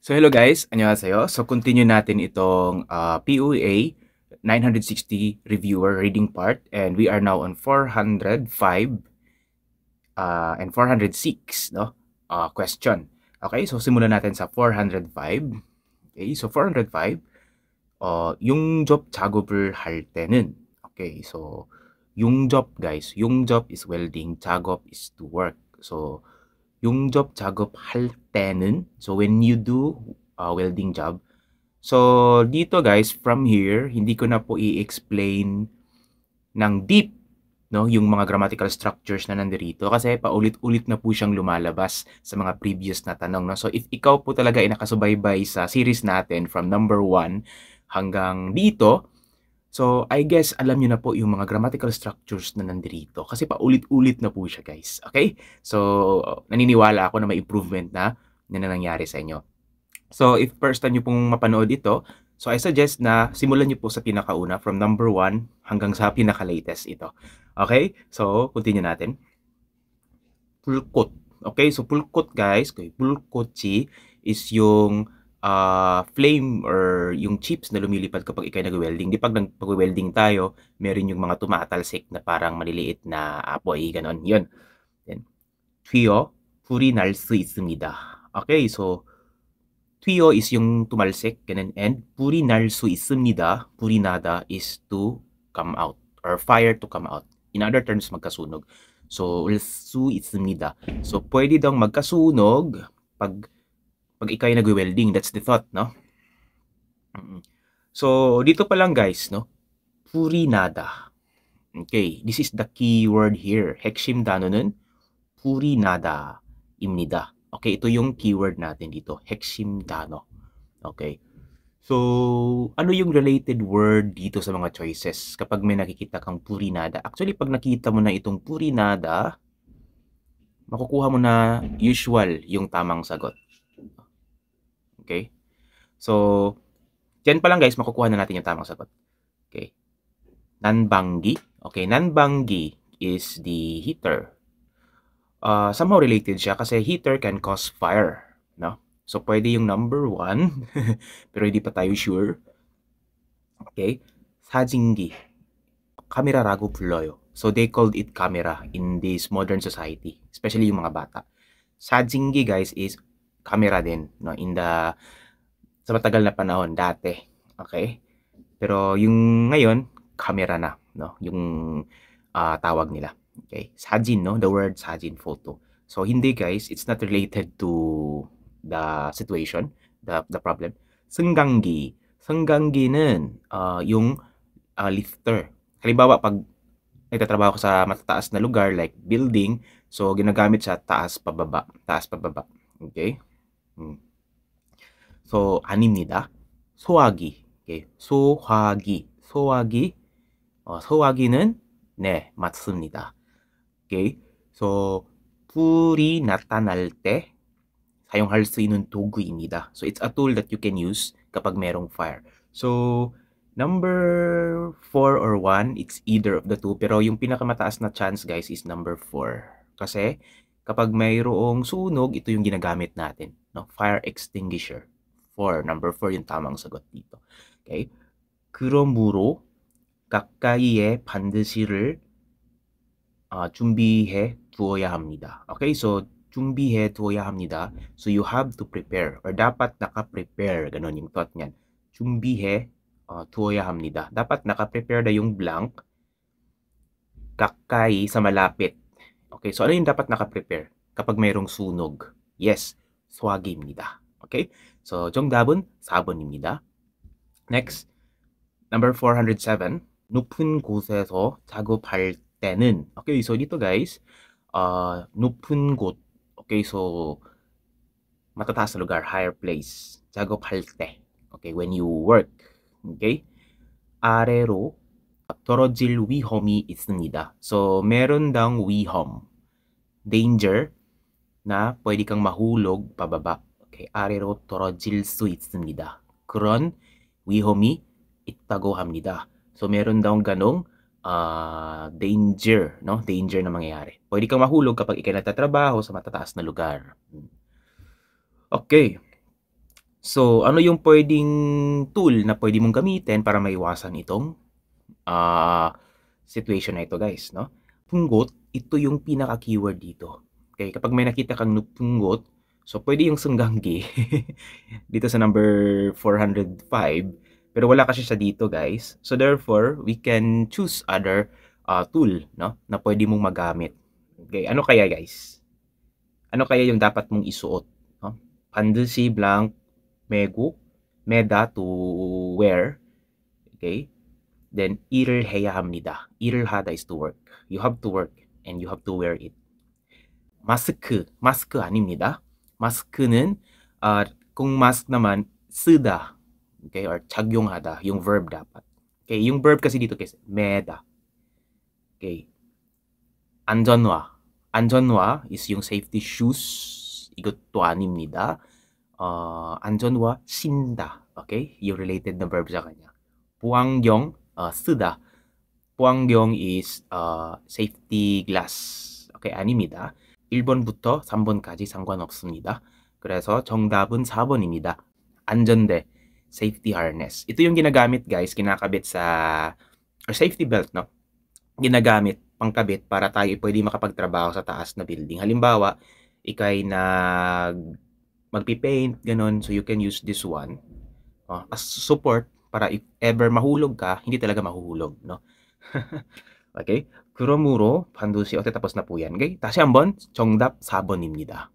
So hello guys, 안녕하세요. So continue natin itong POA 960 reviewer reading part, and we are now on 405 and 406 no question. Okay, so simulan natin sa 405. Okay, so 405 용접 작업을 할 때는, okay, so 용접 guys, 용접 is welding, 작업 is to work. So 용접 작업할 때는, so when you do welding job. So dito guys, from here hindi ko na po i-explain ng deep no yung mga grammatical structures na nandirito kasi paulit-ulit na po siyang lumalabas sa mga previous na tanong, no. So if ikaw po talaga ay nakasubaybay sa series natin from number 1 hanggang dito, so I guess alam niyo na po yung mga grammatical structures na nandirito kasi paulit-ulit na po siya guys. Okay? So naniniwala ako na may improvement na nangyari sa inyo. So if first time niyo pong mapanood ito, so I suggest na simulan niyo po sa pinakauna from number 1 hanggang sa pinaka-latest ito. Okay? So continue natin. 불꽃. Okay? So 불꽃 guys, 불꽃이 is yung flame or yung chips na lumilipad kapag ikay nag-welding. Di pag nag-welding tayo, meron yung mga tumatalsik na parang maliliit na apoy, ganon. Yun. Then, 튀어 불이 날 수 있습니다. Okay, so 튀어 is yung tumalsik, ganun, and 불이 날 수 있습니다. 불이 나다 is to come out or fire to come out. In other terms, magkasunog. So, 수 있습니다. So, pwede daw magkasunog pag ikay nag-welding. That's the thought, no? So, dito pa lang guys, no? 불이 나다. Okay, this is the key word here. 핵심 단어는 불이 나다입니다. Okay, ito yung keyword natin dito. 핵심 단어. Okay. So, ano yung related word dito sa mga choices kapag may nakikita kang 불이 나다? Actually, pag nakita mo na itong 불이 나다, makukuha mo na usual yung tamang sagot. Okay? So, dyan pa lang guys, makukuha na natin yung tamang sagot. Okay. 난방기. Okay, 난방기 is the heater. Somehow related siya kasi heater can cause fire, no? So, pwede yung number 1, pero hindi pa tayo sure. Okay. 사진기. 카메라라고 불러요. So, they called it camera in this modern society, especially yung mga bata. 사진기 guys is camera din, no? Sa matagal na panahon, dati. Okay? Pero yung ngayon, camera na, no? Yung tawag nila. Okay? 사진, no? The word 사진, photo. So, hindi guys, it's not related to the situation, the problem. 승강기. 승강기는 yung lifter. Halimbawa, pag nagtatrabaho ka sa matataas na lugar like building, so ginagamit sa taas pababa. Okay? So, 아닙니다. 소화기. Okay. 소화기. 소화기는 네, 맞습니다. Okay. So, 불이 나타날 때 사용할 수 있는 도구입니다. So, it's a tool that you can use kapag merong fire. So, number 4 or 1, it's either of the two. Pero yung pinakamataas na chance, guys, is number 4. Kasi, kapag mayroong sunog, ito yung ginagamit natin. No? Fire extinguisher. Number 4 yung tamang sagot dito. Okay? 그러므로 가까이에 반드시를 준비해 두어야 합니다. Okay? So, 준비해 두어야 합니다. So, you have to prepare or dapat naka-prepare. Ganon yung thought niyan. 준비해 두어야 합니다. Dapat naka-prepare na yung blank. 가까이 sa malapit. Okay? So, ano yung dapat naka-prepare kapag mayroong sunog? Yes, 소화기입니다. Okay? So, 정답은 4번입니다. Next, number 407. 높은 곳에서 작업할 때는. Okay, so dito guys, 높은 곳. Okay, so matataas na lugar, higher place. 작업할 때. Okay, when you work. Okay? 아래로 떨어질 위험이 있습니다. So, meron daw 위험, danger, na pwede kang mahulog pababa. Okay, 아래로 떨어질 수 있습니다. 그런 위험이 있다고 합니다. So, meron daw ganong danger, no? Danger na mangyayari. Pwede kang mahulog kapag ikay nagtatrabaho sa matataas na lugar. Okay. So, ano yung puwedeng tool na puwede mong gamitin para maiwasan itong, ah, situation na ito guys, 'no? Punggot, ito yung pinaka-keyword dito. Okay, kapag may nakita kang punggot, so puwede yung sunggangi dito sa number 405, pero wala kasi siya dito guys. So therefore, we can choose other, tool 'no, na puwede mong magamit. Okay, ano kaya guys? Ano kaya yung dapat mong isuot, 'no? 반드시 blank 메고 매다 to wear. Okay? Then 일을 해야 합니다. 일을 하다 is to work. You have to work and you have to wear it. 마스크 아닙니다. 마스크는 kung mask naman 쓰다. Okay? Or 착용하다. Yung verb dapat. Okay, yung verb kasi dito guys, 매다. Okay. 안전화. 안전화 is yung safety shoes. 이것도 아닙니다. 안전화 신다. Okay? Yung related na verb sa kanya. 보안경 쓰다. 보안경 is safety glass. Okay, 아닙니다. 1번부터 3번까지 상관없습니다. 그래서 정답은 4번입니다. 안전대, safety harness. Ito yung ginagamit guys, kinakabit sa or safety belt, no? Ginagamit pangkabit para tayo pwede makapagtrabaho sa taas na building. Halimbawa, ikay magpi-paint, ganun, so you can use this one as support para if ever mahulog ka, hindi talaga mahuhulog, no? Okay? 그러므로 반드시 tapos na po yan. Okay? 다시 한번 정답 4번입니다.